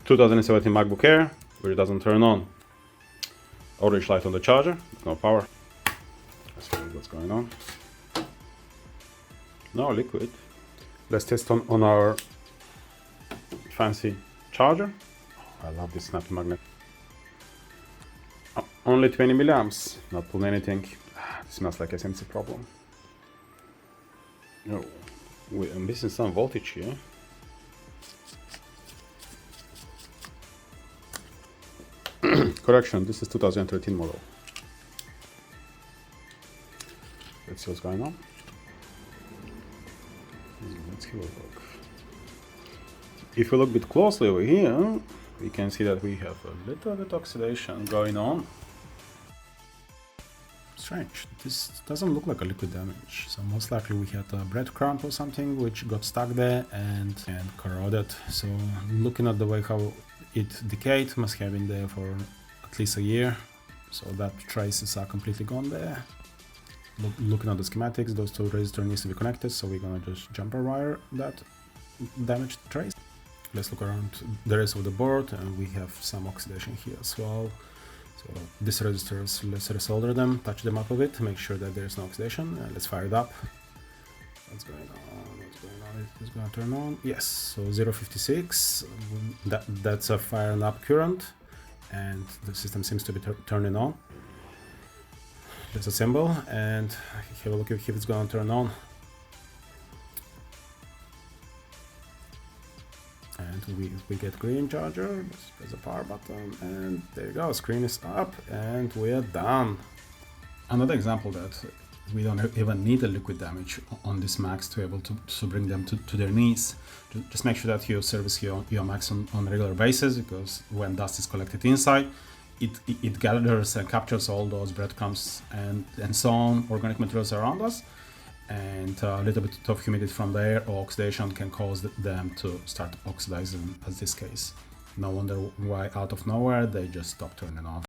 2017 Macbook Air, where it doesn't turn on. Orange light on the charger, no power. Let's see what's going on. No liquid. Let's test on our fancy charger. I love this snap magnet. Only 20 milliamps, not pulling anything. It smells like a SMC problem. Oh, I'm missing some voltage here. Correction, this is 2013 model. Let's see what's going on. Let's have a look. If we look a bit closely over here, we can see that we have a little bit oxidation going on. Strange, this doesn't look like a liquid damage, so most likely we had a breadcrumb or something which got stuck there and corroded. So looking at the way how it decayed, must have been there for at least a year, so that traces are completely gone there. Looking at the schematics, those two resistors needs to be connected, so we're gonna just jumper wire that damaged trace. Let's look around the rest of the board, and we have some oxidation here as well. So these resistors, let's resolder them, touch them up a bit, make sure that there's no oxidation, and let's fire it up. What's going on? What's going on? It's gonna turn on. Yes, so 0.56. That's a firing up current, and the system seems to be turning on. Let's assemble and have a look if it's gonna turn on. And we get green charger. Let's press the power button, and there you go. Screen is up, and we're done. Another example that we don't even need a liquid damage on this Macs to be able to bring them to their knees. Just make sure that you service your Macs on a regular basis, because when dust is collected inside, it gathers and captures all those breadcrumbs and so on, organic materials around us, and a little bit of humidity from the air or oxidation can cause them to start oxidizing, as this case. No wonder why out of nowhere they just stop turning on.